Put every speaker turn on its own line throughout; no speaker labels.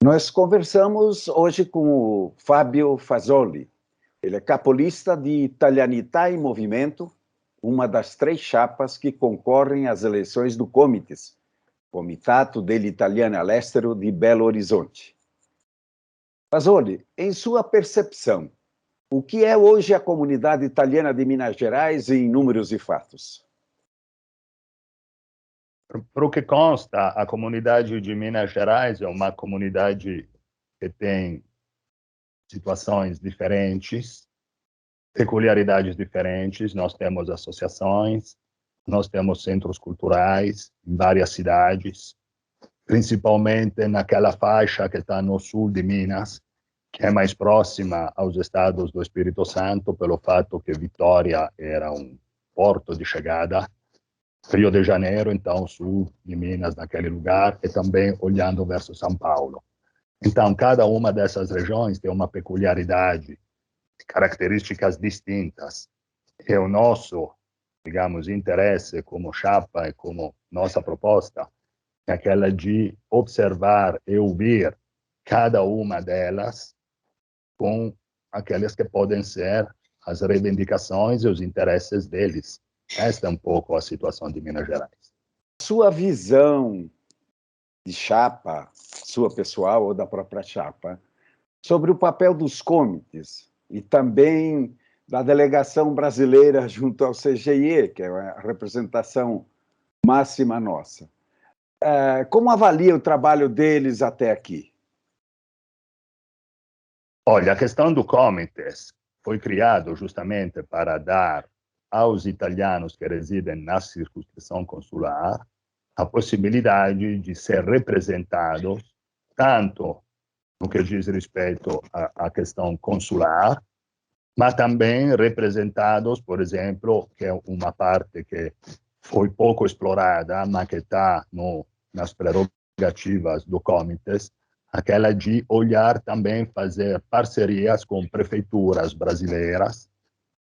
Nós conversamos hoje com o Fábio Fazoli. Ele é capolista de Italianità em Movimento, uma das 3 chapas que concorrem às eleições do Comites, Comitato degli Italiani all'Estero de Belo Horizonte. Fazoli, em sua percepção, o que é hoje a comunidade italiana de Minas Gerais em números e fatos?
Para o que consta, a comunidade de Minas Gerais é uma comunidade que tem situações diferentes, peculiaridades diferentes. Nós temos associações, nós temos centros culturais em várias cidades, principalmente naquela faixa que está no sul de Minas, que é mais próxima aos estados do Espírito Santo, pelo fato que Vitória era um porto de chegada. Rio de Janeiro, então, sul de Minas, naquele lugar, e também olhando verso São Paulo. Então, cada uma dessas regiões tem uma peculiaridade, características distintas. E o nosso, digamos, interesse como chapa e como nossa proposta é aquela de observar e ouvir cada uma delas com aquelas que podem ser as reivindicações e os interesses deles. Esta é um pouco a situação de Minas Gerais.
Sua visão de chapa, sua pessoal ou da própria chapa, sobre o papel dos comites e também da delegação brasileira junto ao CGIE, que é a representação máxima nossa. Como avalia o trabalho deles até aqui?
Olha, a questão do comites foi criado justamente para dar aos italianos que residem na circunscrição consular a possibilidade de ser representados tanto no que diz respeito à questão consular, mas também representados, por exemplo, que é uma parte que foi pouco explorada, mas que está nas prerrogativas do comites, aquela de olhar também, fazer parcerias com prefeituras brasileiras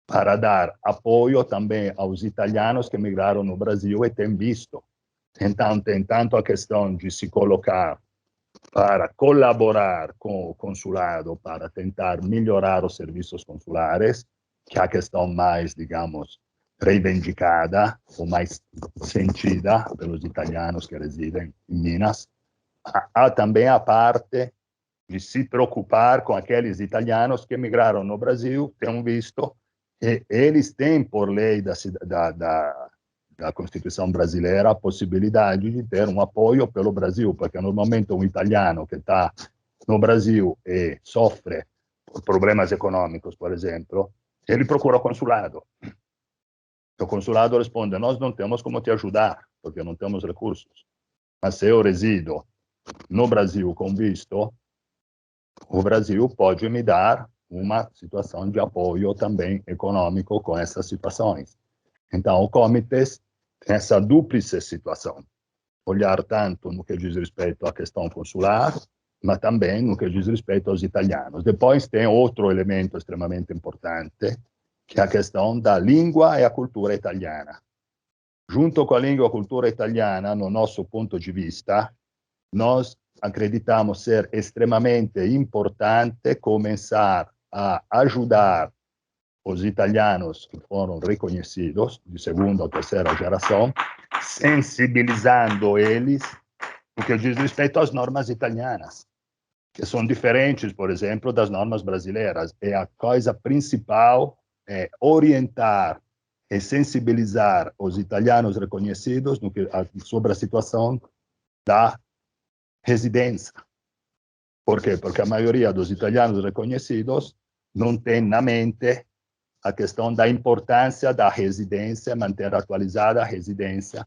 para dar apoio também aos italianos que migraram no Brasil e têm visto. Então, tem tanto a questão de se colocar para colaborar com o consulado, para tentar melhorar os serviços consulares, que é a questão mais, digamos, reivindicada ou mais sentida pelos italianos que residem em Minas. Há também a parte de se preocupar com aqueles italianos que migraram no Brasil, têm visto, e eles têm, por lei da Constituição brasileira, a possibilidade de ter um apoio pelo Brasil, porque normalmente um italiano que está no Brasil e sofre por problemas econômicos, por exemplo, ele procura o consulado. O consulado responde: nós não temos como te ajudar, porque não temos recursos. Mas se eu resido no Brasil com visto, o Brasil pode me dar uma situação de apoio também econômico com essas situações. Então, o comites tem essa dúplice situação. Olhar tanto no que diz respeito à questão consular, mas também no que diz respeito aos italianos. Depois tem outro elemento extremamente importante, que é a questão da língua e a cultura italiana. Junto com a língua e a cultura italiana, no nosso ponto de vista, nós acreditamos ser extremamente importante começar a ajudar os italianos que foram reconhecidos, de segunda ou terceira geração, sensibilizando eles no que diz respeito às normas italianas, que são diferentes, por exemplo, das normas brasileiras. E a coisa principal é orientar e sensibilizar os italianos reconhecidos sobre a situação da residência. Por quê? Porque a maioria dos italianos reconhecidos não tem na mente a questão da importância da residência, manter atualizada a residência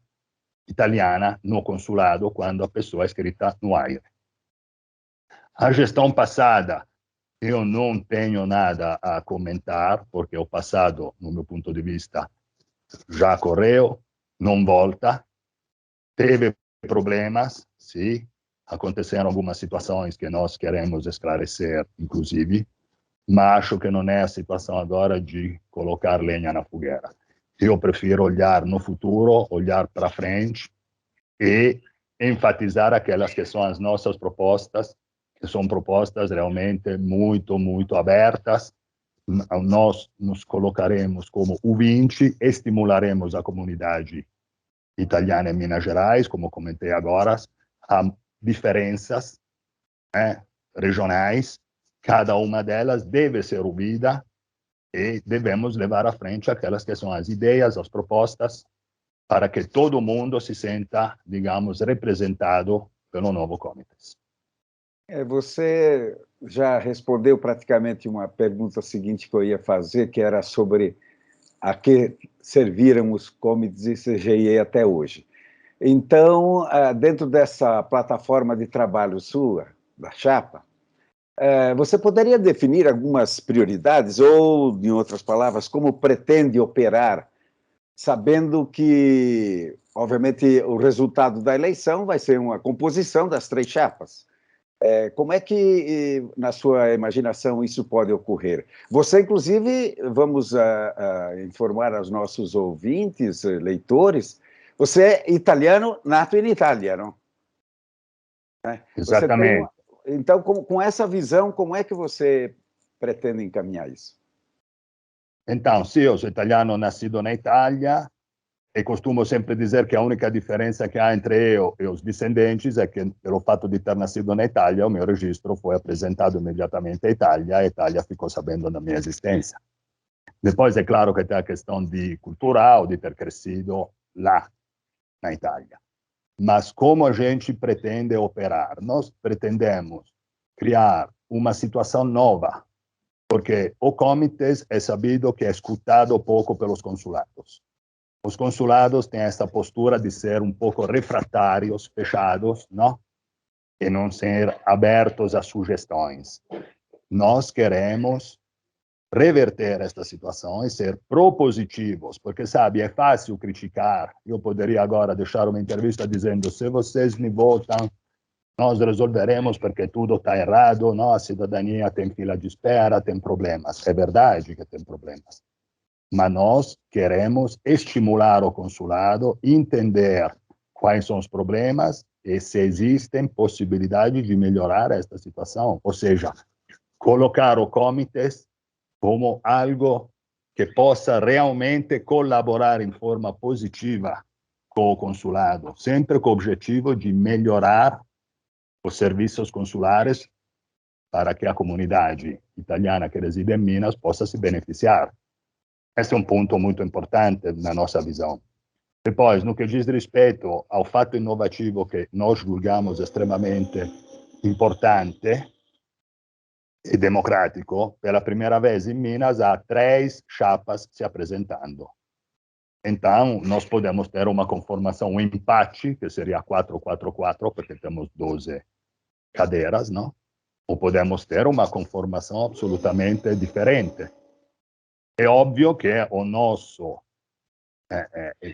italiana no consulado quando a pessoa é escrita no AIRE. A gestão passada, eu não tenho nada a comentar, porque o passado, no meu ponto de vista, já correu, não volta, teve problemas, sim, aconteceram algumas situações que nós queremos esclarecer, inclusive, mas acho que não é a situação agora de colocar lenha na fogueira. Eu prefiro olhar no futuro, olhar para frente e enfatizar aquelas que são as nossas propostas, que são propostas realmente muito, muito abertas. Nós nos colocaremos como ouvintes, estimularemos a comunidade italiana em Minas Gerais, como comentei agora, há diferenças regionais, cada uma delas deve ser ouvida e devemos levar à frente aquelas que são as ideias, as propostas, para que todo mundo se sinta, digamos, representado pelo novo Comites.
Você já respondeu praticamente uma pergunta seguinte que eu ia fazer, que era sobre a que serviram os comités e CGIE até hoje. Então, dentro dessa plataforma de trabalho sua, da chapa, você poderia definir algumas prioridades, ou, em outras palavras, como pretende operar, sabendo que, obviamente, o resultado da eleição vai ser uma composição das três chapas. Como é que, na sua imaginação, isso pode ocorrer? Você, inclusive, vamos informar aos nossos ouvintes, leitores, você é italiano nato in Itália, não?
Exatamente.
Então, com essa visão, como é que você pretende encaminhar isso?
Então, sim, eu sou italiano nascido na Itália, e costumo sempre dizer que a única diferença que há entre eu e os descendentes é que, pelo fato de ter nascido na Itália, o meu registro foi apresentado imediatamente à Itália, e a Itália ficou sabendo da minha existência. Depois, é claro que tem a questão cultural, de ter crescido lá, na Itália. Mas como a gente pretende operar? Nós pretendemos criar uma situação nova, porque o Comites é sabido que é escutado pouco pelos consulados. Os consulados têm essa postura de ser um pouco refratários, fechados, não? E não ser abertos a sugestões. Nós queremos reverter esta situação e ser propositivos, porque, sabe, é fácil criticar. Eu poderia agora deixar uma entrevista dizendo: se vocês me votam, nós resolveremos porque tudo está errado, não? A cidadania tem fila de espera, tem problemas. É verdade que tem problemas. Mas nós queremos estimular o consulado, entender quais são os problemas e se existem possibilidades de melhorar esta situação. Ou seja, colocar o Comites como algo que possa realmente colaborar em forma positiva com o consulado, sempre com o objetivo de melhorar os serviços consulares para que a comunidade italiana que reside em Minas possa se beneficiar. Esse é um ponto muito importante na nossa visão. Depois, no que diz respeito ao fato inovativo que nós julgamos extremamente importante e democrático, pela primeira vez em Minas há 3 chapas se apresentando. Então, nós podemos ter uma conformação, um empate, que seria 4-4-4, porque temos 12 cadeiras, não? Ou podemos ter uma conformação absolutamente diferente. É óbvio que o nosso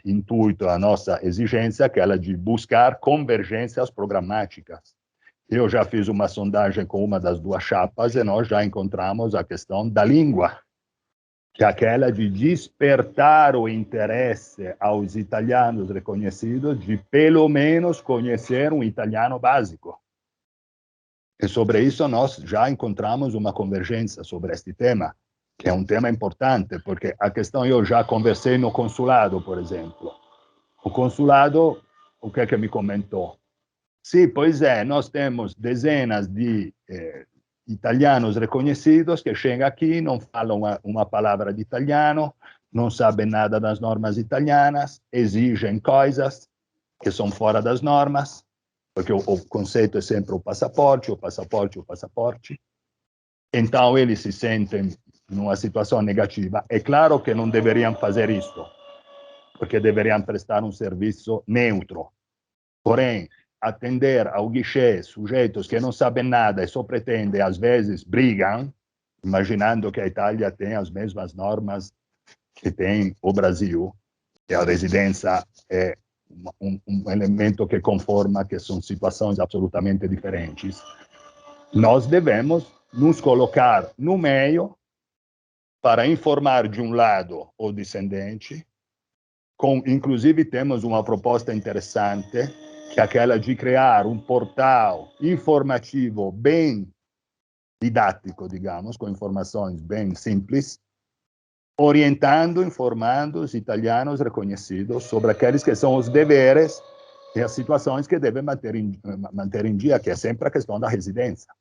intuito, a nossa exigência é aquela de buscar convergências programáticas. Eu já fiz uma sondagem com uma das 2 chapas e nós já encontramos a questão da língua, que é aquela de despertar o interesse aos italianos reconhecidos de, pelo menos, conhecer um italiano básico. E sobre isso nós já encontramos uma convergência sobre este tema, que é um tema importante, porque a questão, eu já conversei no consulado, por exemplo. O consulado, o que é que me comentou? Sim, pois é, nós temos dezenas de italianos reconhecidos que chegam aqui, não falam uma palavra de italiano, não sabem nada das normas italianas, exigem coisas que são fora das normas, porque o conceito é sempre o passaporte, o passaporte, o passaporte. Então, eles se sentem numa situação negativa. É claro que não deveriam fazer isso, porque deveriam prestar um serviço neutro. Porém, atender ao guichê sujeitos que não sabem nada e só pretendem, às vezes, brigam, imaginando que a Itália tem as mesmas normas que tem o Brasil, que a residência é um elemento que conforma que são situações absolutamente diferentes. Nós devemos nos colocar no meio para informar, de um lado, o descendente. Inclusive, temos uma proposta interessante que é aquela de criar um portal informativo bem didático, digamos, com informações bem simples, orientando, informando os italianos reconhecidos sobre aqueles que são os deveres e as situações que devem manter em dia, que é sempre a questão da residência.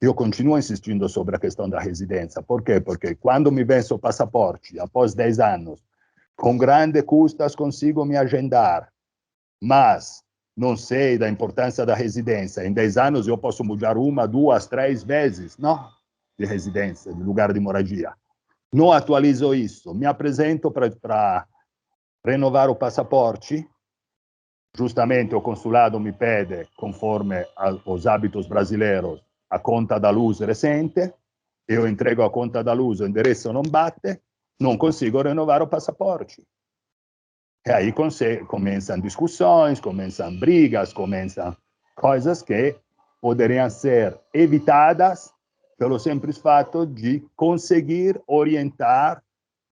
Eu continuo insistindo sobre a questão da residência. Por quê? Porque quando me venço o passaporte, após 10 anos, com grandes custas consigo me agendar, mas não sei da importância da residência. Em 10 anos eu posso mudar 1, 2, 3 vezes, não? De residência, de lugar de moradia. Não atualizo isso. Me apresento para renovar o passaporte. Justamente o consulado me pede, conforme aos hábitos brasileiros, a conta da luz recente. Eu entrego a conta da luz, o endereço não bate, não consigo renovar o passaporte. E aí começam discussões, começam brigas, começam coisas que poderiam ser evitadas pelo simples fato de conseguir orientar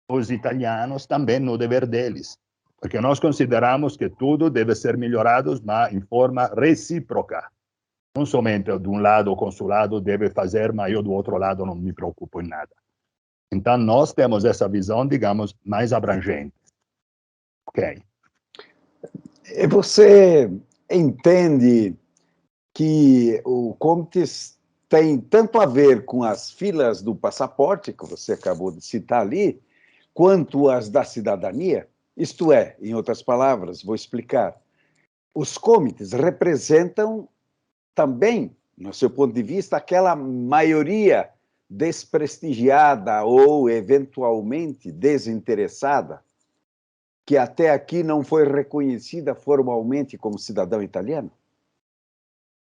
os italianos também no dever deles. Porque nós consideramos que tudo deve ser melhorado, mas em forma recíproca. Não somente de um lado o consulado deve fazer, mas eu do outro lado não me preocupo em nada. Então, nós temos essa visão, digamos, mais abrangente. Ok.
E você entende que o Comites tem tanto a ver com as filas do passaporte, que você acabou de citar ali, quanto as da cidadania? Isto é, em outras palavras, vou explicar. Os comites representam também, no seu ponto de vista, aquela maioria desprestigiada ou eventualmente desinteressada que até aqui não foi reconhecida formalmente como cidadão italiano?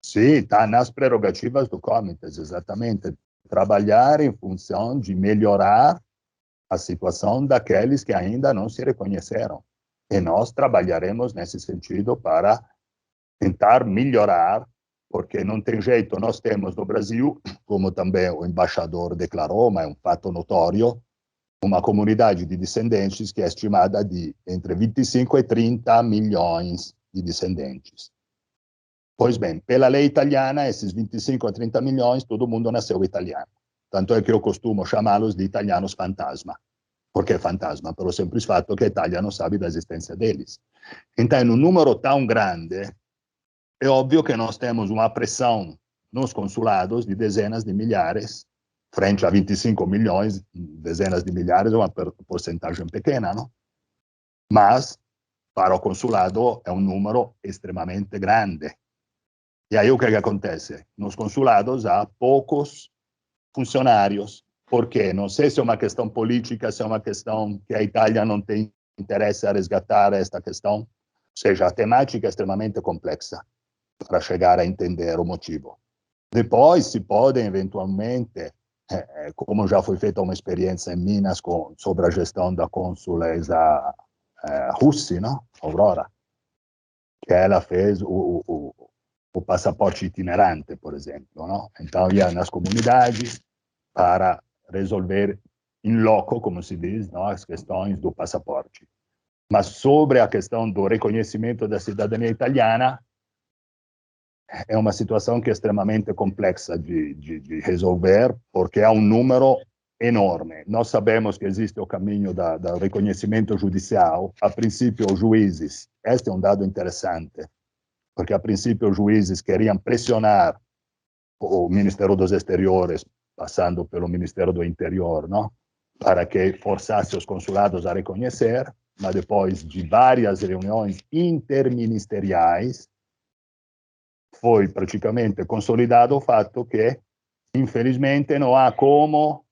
Sim, está nas prerrogativas do Comites, exatamente. Trabalhar em função de melhorar a situação daqueles que ainda não se reconheceram. E nós trabalharemos nesse sentido para tentar melhorar, porque não tem jeito. Nós temos no Brasil, como também o embaixador declarou, mas é um fato notório, uma comunidade de descendentes que é estimada de entre 25 e 30 milhões de descendentes. Pois bem, pela lei italiana, esses 25 a 30 milhões, todo mundo nasceu italiano. Tanto é que eu costumo chamá-los de italianos fantasma. Por que fantasma? Pelo simples fato que a Itália não sabe da existência deles. Então, em um número tão grande, é óbvio que nós temos uma pressão nos consulados de dezenas de milhares, frente a 25 milhões, dezenas de milhares é uma porcentagem pequena, não? Mas, para o consulado, é um número extremamente grande. E aí o que acontece? Nos consulados há poucos funcionários. Por quê? Não sei se é uma questão política, se é uma questão que a Itália não tem interesse a resgatar esta questão. Ou seja, a temática é extremamente complexa para chegar a entender o motivo. Depois se podem, eventualmente, como já foi feita uma experiência em Minas sobre a gestão da cônsulesa Russi, não? Aurora, que ela fez o passaporte itinerante, por exemplo, não? Então, ia nas comunidades para resolver em loco, como se diz, não? As questões do passaporte. Mas sobre a questão do reconhecimento da cidadania italiana, é uma situação que é extremamente complexa de resolver, porque há um número enorme. Nós sabemos que existe o caminho do reconhecimento judicial. A princípio, os juízes, este é um dado interessante, porque a princípio os juízes queriam pressionar o Ministério dos Exteriores, passando pelo Ministério do Interior, não? Para que forçasse os consulados a reconhecer, mas depois de várias reuniões interministeriais, foi praticamente consolidado o fato que, infelizmente, não há como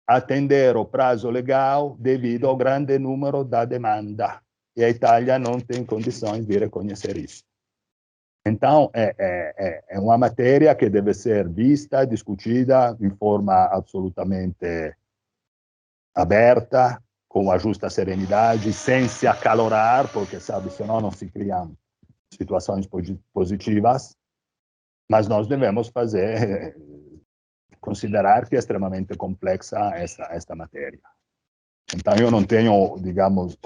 atender o prazo legal devido ao grande número da demanda. E a Itália não tem condições de reconhecer isso. Então, é uma matéria que deve ser vista, discutida em forma absolutamente aberta, com a justa serenidade, sem se acalorar, porque, sabe, senão não se criam situações positivas, mas nós devemos considerar que é extremamente complexa esta matéria. Então, eu não tenho, digamos,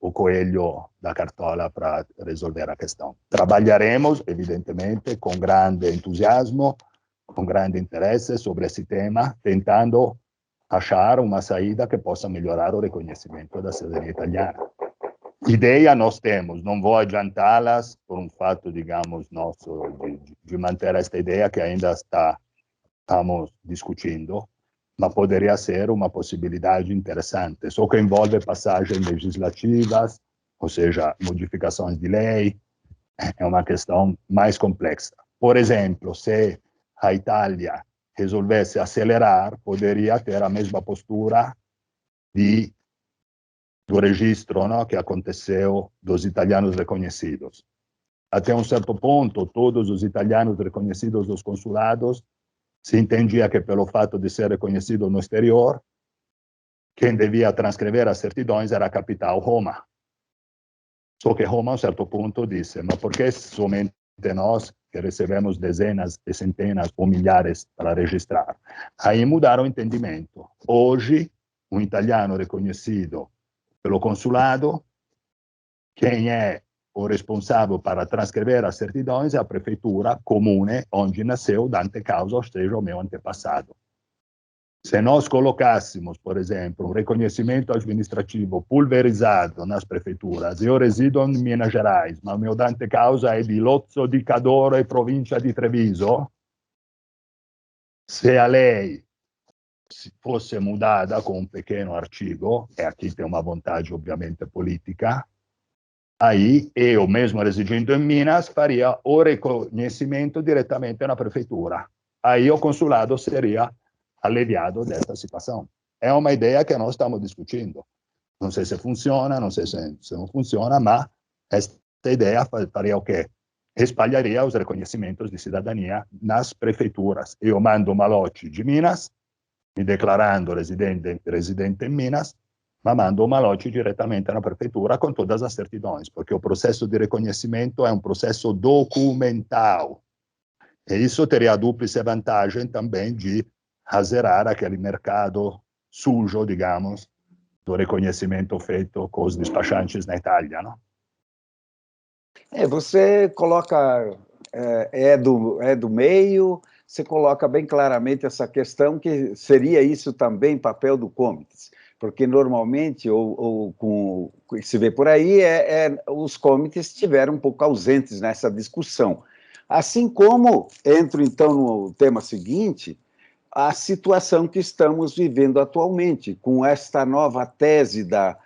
o coelho da cartola para resolver a questão. Trabalharemos, evidentemente, com grande entusiasmo, com grande interesse sobre esse tema, tentando achar uma saída que possa melhorar o reconhecimento da cidadania italiana. Ideia nós temos, não vou adiantá-las por um fato, digamos, nosso, de manter esta ideia que ainda estamos discutindo, mas poderia ser uma possibilidade interessante, só que envolve passagens legislativas, ou seja, modificações de lei, é uma questão mais complexa. Por exemplo, se a Itália resolvesse acelerar, poderia ter a mesma postura do registro, no, que aconteceu dos italianos reconhecidos. Até um certo ponto, todos os italianos reconhecidos dos consulados se entendia que, pelo fato de ser reconhecido no exterior, quem devia transcrever as certidões era a capital Roma. Só que Roma, a um certo ponto, disse: mas por que somente nós, que recebemos dezenas e centenas ou milhares para registrar? Aí mudaram o entendimento. Hoje, um italiano reconhecido pelo consulado, quem é o responsável para transcrever as certidões é a prefeitura comune onde nasceu Dante Causa, ou seja, o meu antepassado. Se nós colocássemos, por exemplo, um reconhecimento administrativo pulverizado nas prefeituras, eu resido em Minas Gerais, mas o meu Dante Causa é di Lozzo di Cadoro e provincia di Treviso, se a lei fosse mudada com um pequeno artigo, e aqui tem uma vantagem, obviamente, política, aí eu, mesmo residindo em Minas, faria o reconhecimento diretamente na prefeitura. Aí o consulado seria aliviado dessa situação. É uma ideia que nós estamos discutindo. Não sei se funciona, não sei se não funciona, mas esta ideia faria o quê? Espalharia os reconhecimentos de cidadania nas prefeituras. Eu mando uma lote de Minas, me declarando residente em Minas, mas mando uma lote diretamente na prefeitura com todas as certidões, porque o processo de reconhecimento é um processo documental. E isso teria a dúplice vantagem também de zerar aquele mercado sujo, digamos, do reconhecimento feito com os despachantes na Itália, não?
Você coloca, do meio, você coloca bem claramente essa questão que seria isso também papel do comites, porque normalmente, com o que se vê por aí, os comites estiveram um pouco ausentes nessa discussão. Assim como, entro então no tema seguinte, a situação que estamos vivendo atualmente, com esta nova tese da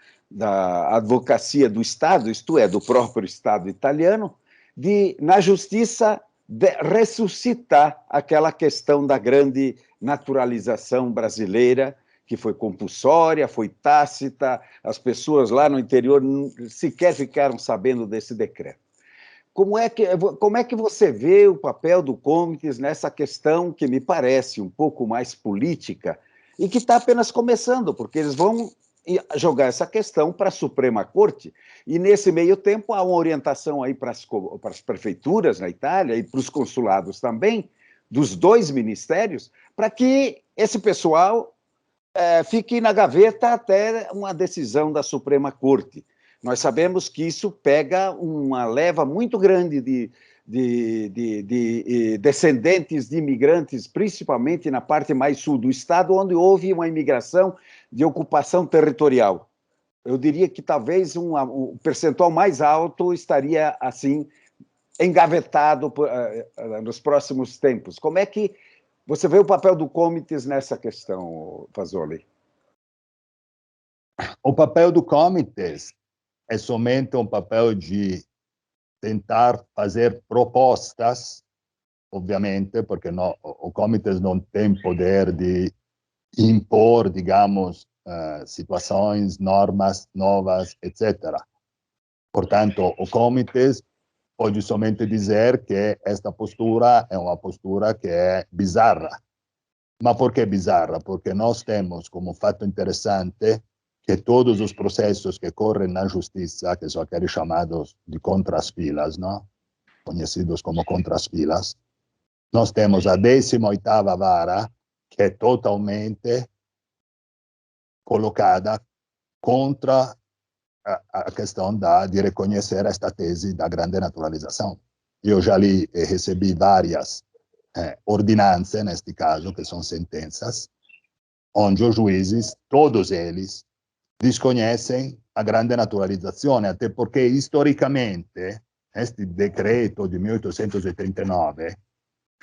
advocacia do Estado, isto é, do próprio Estado italiano, de, na justiça, ressuscitar aquela questão da grande naturalização brasileira, que foi compulsória, foi tácita, as pessoas lá no interior sequer ficaram sabendo desse decreto. Como é que você vê o papel do Comites nessa questão que me parece um pouco mais política e que está apenas começando, porque eles vão jogar essa questão para a Suprema Corte e, nesse meio tempo, há uma orientação aí para as prefeituras na Itália e para os consulados também, dos dois ministérios, para que esse pessoal fique na gaveta até uma decisão da Suprema Corte. Nós sabemos que isso pega uma leva muito grande de descendentes de imigrantes, principalmente na parte mais sul do estado, onde houve uma imigração de ocupação territorial. Eu diria que talvez um percentual mais alto estaria, assim, engavetado nos próximos tempos. Como é que você vê o papel do Comites nessa questão, Fasoli?
O papel do Comites é somente um papel de tentar fazer propostas, obviamente, porque o Comites não tem poder de impor, digamos, situações, normas novas, etc. Portanto, o Comites pode somente dizer que esta postura é uma postura que é bizarra. Mas por que bizarra? Porque nós temos como fato interessante que todos os processos que correm na justiça, que são aqueles chamados de contras-filas, não? Conhecidos como contras-filas, nós temos a 18ª vara, que é totalmente colocada contra a questão de reconhecer esta tese da grande naturalização. Eu já li e recebi várias ordinanças, neste caso, que são sentenças, onde os juízes, todos eles, desconhecem a grande naturalizazione, até porque, historicamente, este decreto de 1839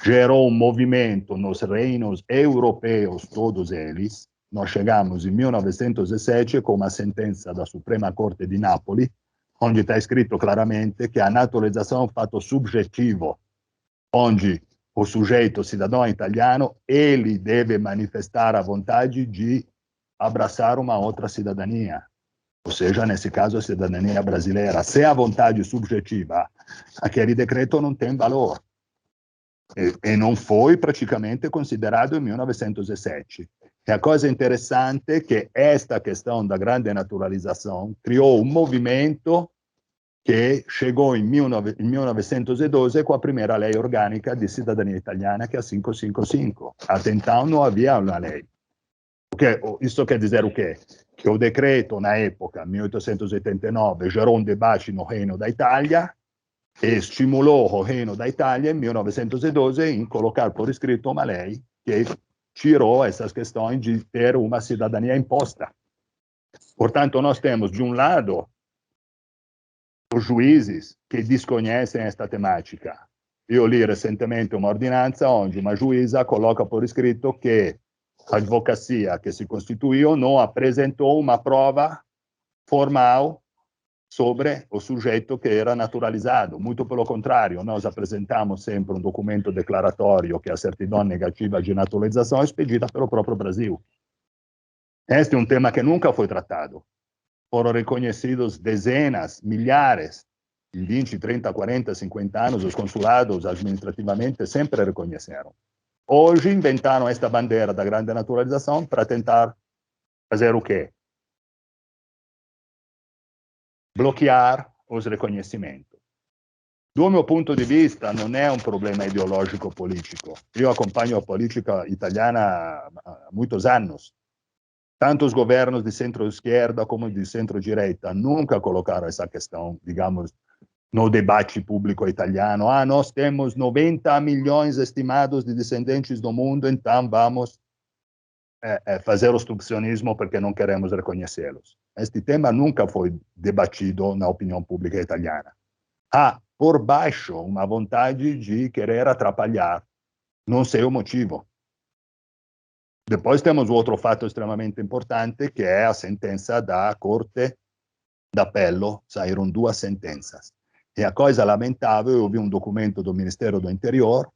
gerou um movimento nos reinos europeus, todos eles. Nós chegamos em 1907 com uma sentença da Suprema Corte de Nápoles, onde está escrito claramente que a naturalização é um fato subjetivo, onde o sujeito cidadão italiano, ele deve manifestar a vontade de abraçar uma outra cidadania, ou seja, nesse caso, a cidadania brasileira. Se a vontade subjetiva, aquele decreto não tem valor. E não foi praticamente considerado em 1907. E a coisa interessante é que esta questão da grande naturalização criou um movimento que chegou em 1912 com a primeira lei orgânica de cidadania italiana, que é a 555. Até então não havia uma lei. Isso quer dizer o quê? Que o decreto, na época, 1889, gerou um debate no Reino da Itália e estimulou o Reino da Itália, em 1912, em colocar por escrito uma lei que tirou essas questões de ter uma cidadania imposta. Portanto, nós temos, de um lado, os juízes que desconhecem esta temática. Eu li recentemente uma ordinanza onde uma juíza coloca por escrito que a advocacia que se constituiu não apresentou uma prova formal sobre o sujeito que era naturalizado. Muito pelo contrário, nós apresentamos sempre um documento declaratório que é a certidão negativa de naturalização expedida pelo próprio Brasil. Este é um tema que nunca foi tratado. Foram reconhecidos dezenas, milhares, em 20, 30, 40, 50 anos, os consulados administrativamente sempre reconheceram. Hoje inventaram esta bandeira da grande naturalização para tentar fazer o quê? Bloquear os reconhecimentos. Do meu ponto de vista, não é um problema ideológico-político. Eu acompanho a política italiana há muitos anos. Tanto os governos de centro-esquerda como de centro-direita nunca colocaram essa questão, digamos, no debate público italiano. Nós temos 90 milhões estimados de descendentes do mundo, então vamos fazer obstrucionismo porque não queremos reconhecê-los. Este tema nunca foi debatido na opinião pública italiana. Há, por baixo, uma vontade de querer atrapalhar. Não sei o motivo. Depois temos outro fato extremamente importante, que é a sentença da Corte d'Appello. Saíram duas sentenças. E a coisa lamentável, eu vi um documento do Ministério do Interior,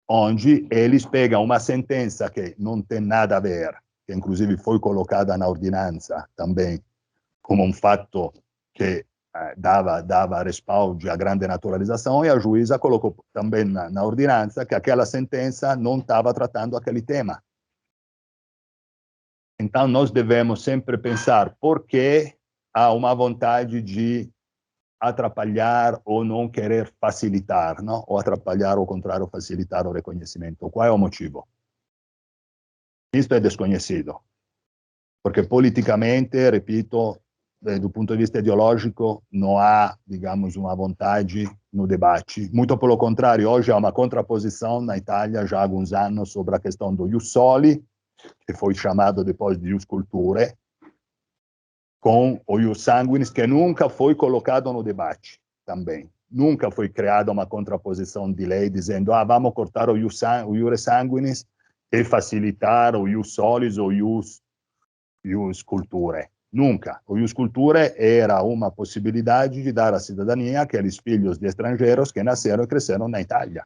onde eles pegam uma sentença que não tem nada a ver, que inclusive foi colocada na ordinança também, como um fato que dava respaldo à grande naturalização, e a juíza colocou também na ordinança que aquela sentença não estava tratando aquele tema. Então, nós devemos sempre pensar por que há uma vontade de atrapalhar ou não querer facilitar, não? Ou atrapalhar, ao contrário, facilitar o reconhecimento. Qual é o motivo? Isto é desconhecido. Porque politicamente, repito, do ponto de vista ideológico, não há, digamos, uma vontade no debate. Muito pelo contrário, hoje há uma contraposição na Itália, já há alguns anos, sobre a questão do ius soli, que foi chamado depois de ius culturae, com o ius sanguinis, que nunca foi colocado no debate também. Nunca foi criada uma contraposição de lei dizendo vamos cortar o iure sanguinis e facilitar o ius solis ou ius culturae. Nunca. O ius culturae era uma possibilidade de dar a cidadania àqueles filhos de estrangeiros que nasceram e cresceram na Itália.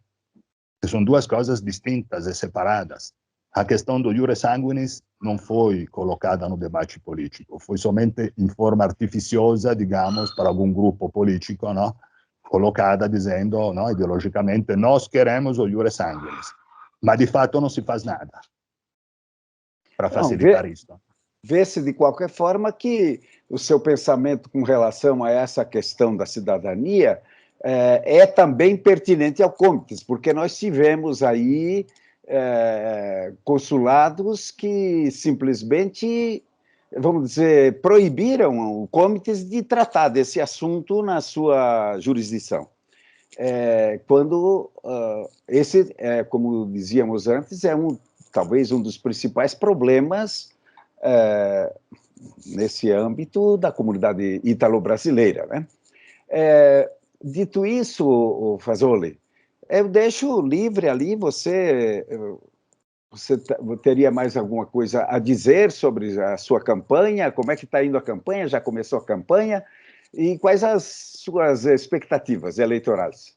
São duas coisas distintas e separadas. A questão do iure sanguinis não foi colocada no debate político, foi somente em forma artificiosa, digamos, para algum grupo político, não? Colocada dizendo, não, ideologicamente, nós queremos o iure sanguinis, mas de fato não se faz nada para facilitar isso.
Vê-se, de qualquer forma, que o seu pensamento com relação a essa questão da cidadania é também pertinente ao Comites, porque nós tivemos aí consulados que simplesmente vamos dizer, proibiram o comitê de tratar desse assunto na sua jurisdição. Quando esse, como dizíamos antes, talvez um dos principais problemas nesse âmbito da comunidade italo-brasileira, né? Dito isso, Fazoli, eu deixo livre ali, você teria mais alguma coisa a dizer sobre a sua campanha? Como é que está indo a campanha? Já começou a campanha? E quais as suas expectativas eleitorais?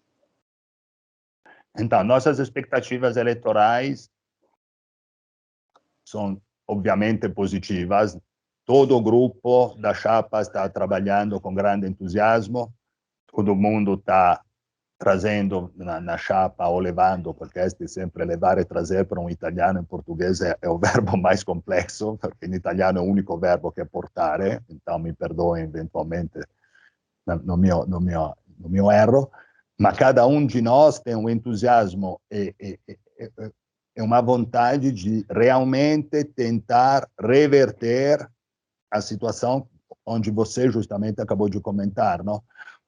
Então, nossas expectativas eleitorais são, obviamente, positivas. Todo o grupo da chapa está trabalhando com grande entusiasmo. Todo mundo está trazendo na chapa ou levando, porque este sempre levar e trazer para um italiano em português é o verbo mais complexo, porque em italiano é o único verbo que é portare, então me perdoem eventualmente no meu erro, mas cada um de nós tem um entusiasmo e uma vontade de realmente tentar reverter a situação onde você justamente acabou de comentar, não?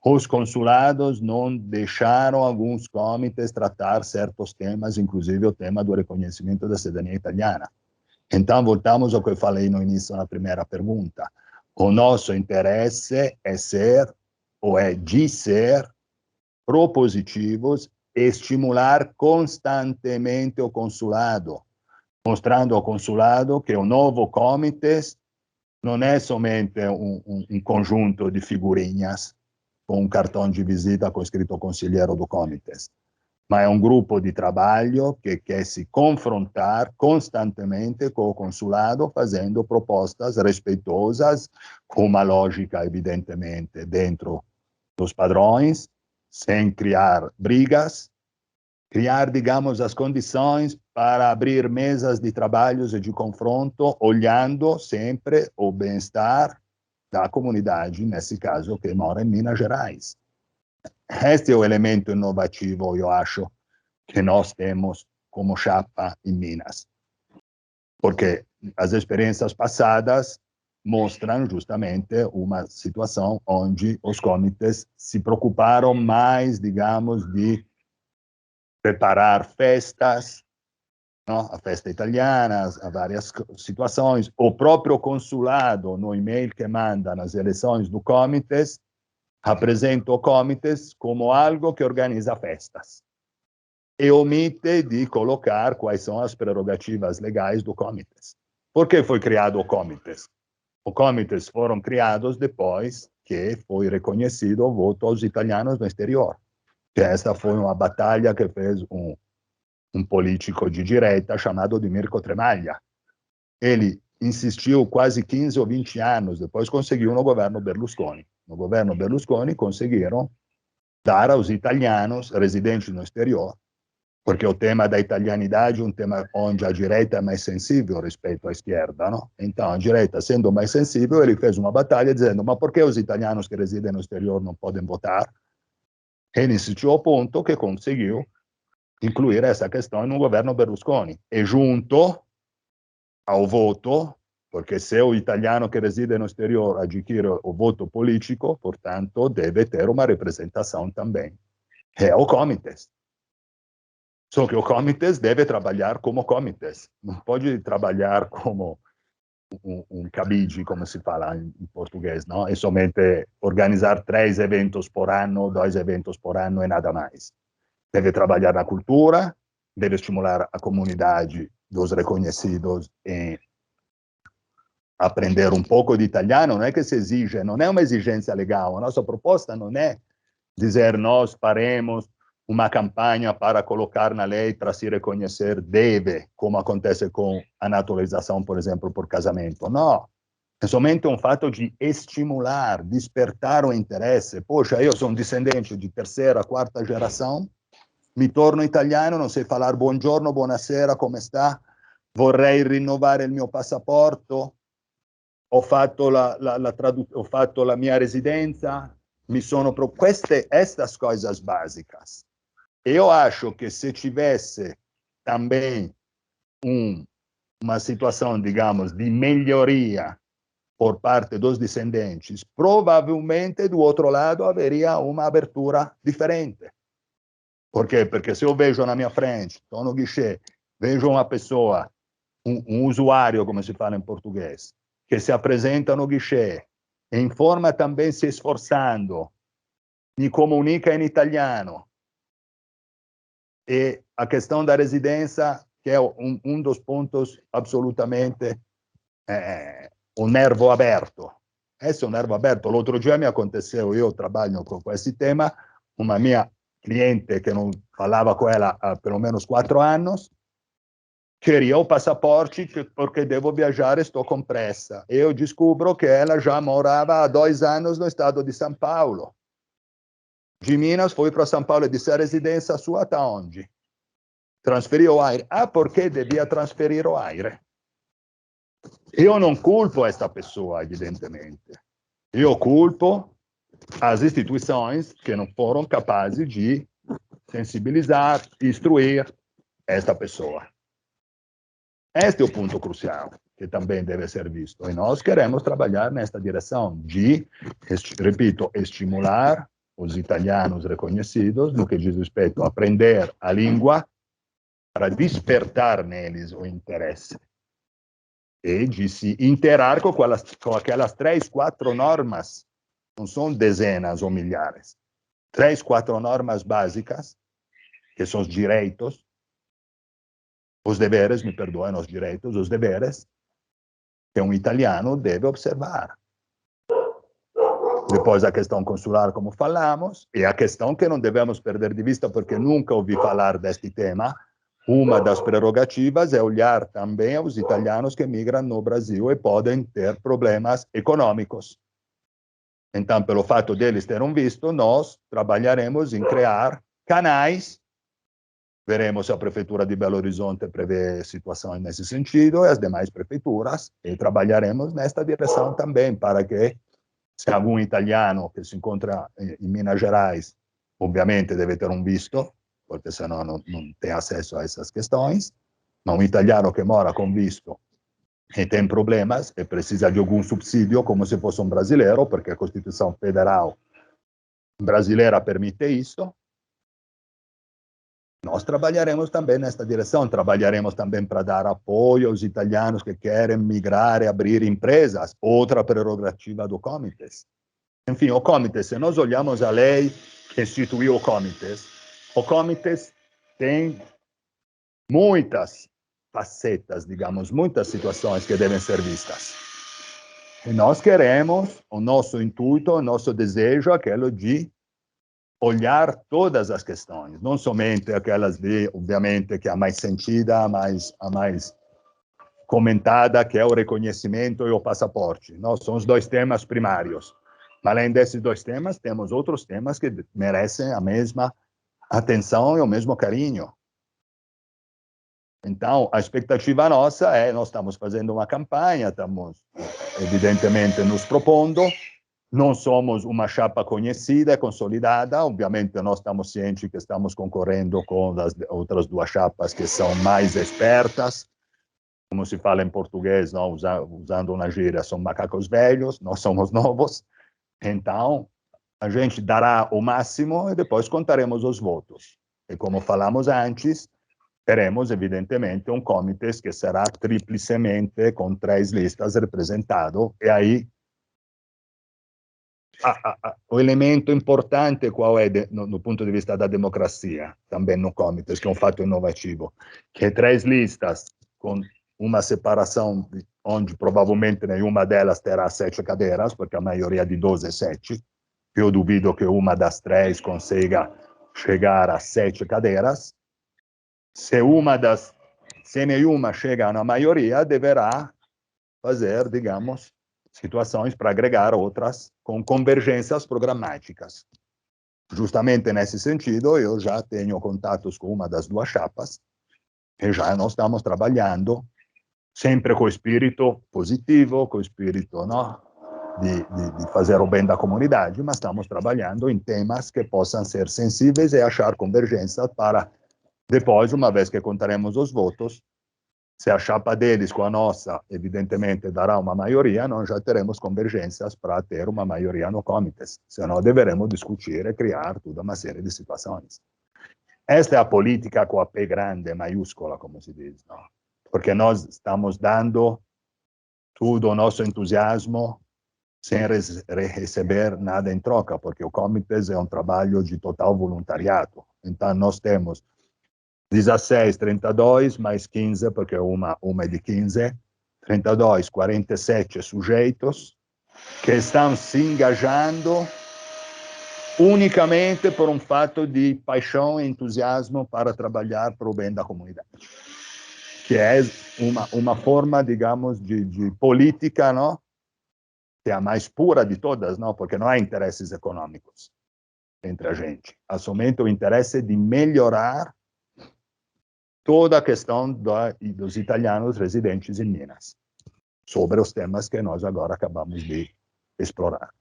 Os consulados não deixaram alguns comitês tratar certos temas, inclusive o tema do reconhecimento da cidadania italiana. Então, voltamos ao que eu falei no início, na primeira pergunta. O nosso interesse é ser, ou é de ser, propositivos, estimular constantemente o consulado, mostrando ao consulado que o novo comitê não é somente um conjunto de figurinhas com um cartão de visita com escrito conselheiro do comitê, mas é um grupo de trabalho que quer se confrontar constantemente com o consulado, fazendo propostas respeitosas, com uma lógica, evidentemente, dentro dos padrões, sem criar brigas, criar, digamos, as condições para abrir mesas de trabalhos e de confronto, olhando sempre o bem-estar da comunidade, nesse caso, que mora em Minas Gerais. Este é o elemento inovativo, eu acho, que nós temos como chapa em Minas. Porque as experiências passadas mostram justamente uma situação onde os comitês se preocuparam mais, digamos, de preparar festas, não? A festa italiana, a várias situações. O próprio consulado, no e-mail que manda nas eleições do comitês, apresenta o comitês como algo que organiza festas e omite de colocar quais são as prerrogativas legais do comitês. Por que foi criado o comitês? Os comitês foram criados depois que foi reconhecido o voto aos italianos no exterior. Que esta foi uma batalha que fez um político de direita chamado de Mirko Tremaglia. Ele insistiu quase 15 ou 20 anos, depois conseguiu no governo Berlusconi. No governo Berlusconi conseguiram dar aos italianos residentes no exterior, porque o tema da italianidade é um tema onde a direita é mais sensível respeito à esquerda, não? Então, a direita, sendo mais sensível, ele fez uma batalha dizendo, mas por que os italianos que residem no exterior não podem votar? Ele insistiu ao ponto que conseguiu incluir essa questão no governo Berlusconi. E junto ao voto, porque se o italiano que reside no exterior adquire o voto político, portanto, deve ter uma representação também. É o comitê. Só que o comitê deve trabalhar como comitê. Não pode trabalhar como cabide, como se fala em português, não? É somente organizar 3 eventos por ano, 2 eventos por ano e nada mais. Deve trabalhar na cultura, deve estimular a comunidade dos reconhecidos em aprender um pouco de italiano. Não é que se exige, não é uma exigência legal. A nossa proposta não é dizer nós faremos uma campanha para colocar na lei para se reconhecer deve, como acontece com a naturalização, por exemplo, por casamento. Não. É somente um fato de estimular, despertar o interesse. Poxa, eu sou um descendente de terceira, quarta geração, mi torno italiano, non sai falar buongiorno, buonasera, come sta? Vorrei rinnovare il mio passaporto, ho fatto ho fatto la mia residenza, mi sono estas coisas básicas. Eu acho que se tivesse também uma situação, digamos, de melhoria por parte dos descendentes, provavelmente do outro lado haveria uma abertura diferente. Por quê? Porque se eu vejo na minha frente, estou no guichê, vejo uma pessoa, um usuário, como se fala em português, que se apresenta no guichê, e informa também se esforçando, me comunica em italiano, e a questão da residência, que é um dos pontos absolutamente o nervo aberto. Esse é o nervo aberto. L'altro dia mi aconteceu, io trabalho con questi tema, una mia cliente che non parlava con ela há pelo menos 4 anos, queria o passaporte porque devo viajar, estou com pressa. Eu descubro que ela já morava há 2 anos no estado de São Paulo. De Minas foi para São Paulo e disse: a residência sua está onde? Transferiu o aire. Ah, porque devia transferir o aire. Io non culpo esta pessoa, evidentemente. Io culpo as instituições que não foram capazes de sensibilizar, instruir esta pessoa. Este é o ponto crucial, que também deve ser visto. E nós queremos trabalhar nesta direção de, repito, estimular os italianos reconhecidos no que diz respeito a aprender a língua para despertar neles o interesse e de se interar com aquelas 3, 4 normas, não são dezenas ou milhares, 3, 4 normas básicas, que são os direitos, os deveres, me perdoem, os direitos, os deveres, que um italiano deve observar. Depois a questão consular, como falamos, e a questão que não devemos perder de vista, porque nunca ouvi falar deste tema, uma das prerrogativas é olhar também aos italianos que migram no Brasil e podem ter problemas econômicos. Então, pelo fato deles terem um visto, nós trabalharemos em criar canais. Veremos se a Prefeitura de Belo Horizonte prevê situações nesse sentido e as demais prefeituras, e trabalharemos nesta direção também, para que, se algum italiano que se encontra em Minas Gerais, obviamente deve ter um visto, porque senão não tem acesso a essas questões, mas um italiano que mora com visto e tem problemas e precisa de algum subsídio, como se fosse um brasileiro, porque a Constituição Federal brasileira permite isso, nós trabalharemos também nesta direção, trabalharemos também para dar apoio aos italianos que querem migrar e abrir empresas, outra prerrogativa do Comites. Enfim, o Comites, se nós olhamos a lei que instituiu o Comites tem muitas facetas, digamos, muitas situações que devem ser vistas. E nós queremos, o nosso intuito, o nosso desejo, aquele de olhar todas as questões, não somente aquelas de, obviamente, que é a mais sentida, a mais comentada, que é o reconhecimento e o passaporte. Não, são os 2 temas primários. Mas, além desses 2 temas, temos outros temas que merecem a mesma atenção e o mesmo carinho. Então, a expectativa nossa é, nós estamos fazendo uma campanha, estamos, evidentemente, nos propondo, não somos uma chapa conhecida, consolidada, obviamente nós estamos cientes que estamos concorrendo com as outras 2 chapas que são mais espertas, como se fala em português, não, usando uma gíria, são macacos velhos, nós somos novos, então a gente dará o máximo e depois contaremos os votos. E como falamos antes, teremos, evidentemente, um comitê que será triplicemente com 3 listas representado, e aí o elemento importante qual é no ponto de vista da democracia, também no comitê, que é um fato inovativo, que 3 listas com uma separação onde provavelmente nenhuma delas terá 7 cadeiras, porque a maioria de 12 é 7. Eu duvido que uma das 3 consiga chegar a 7 cadeiras. Se nenhuma chega na maioria, deverá fazer, digamos, situações para agregar outras com convergências programáticas. Justamente nesse sentido, eu já tenho contatos com uma das 2 chapas e já nós estamos trabalhando sempre com espírito positivo, com espírito, não, de fazer o bem da comunidade, mas estamos trabalhando em temas que possam ser sensíveis e achar convergência para depois, uma vez que contaremos os votos, se a chapa deles com a nossa, evidentemente, dará uma maioria, nós já teremos convergências para ter uma maioria no comitê. Senão, deveremos discutir e criar toda uma série de situações. Esta é a política com a P grande, maiúscula, como se diz, não? Porque nós estamos dando todo o nosso entusiasmo sem receber nada em troca, porque o comitê é um trabalho de total voluntariado. Então, nós temos 16, 32, mais 15, porque uma é de 15, 32, 47 sujeitos que estão se engajando unicamente por um fato de paixão e entusiasmo para trabalhar para o bem da comunidade. Que é uma forma, digamos, de política, não? Que é a mais pura de todas, não? Porque não há interesses econômicos entre a gente. Há somente o interesse de melhorar toda a questão dos italianos residentes em Minas, sobre os temas que nós agora acabamos de explorar.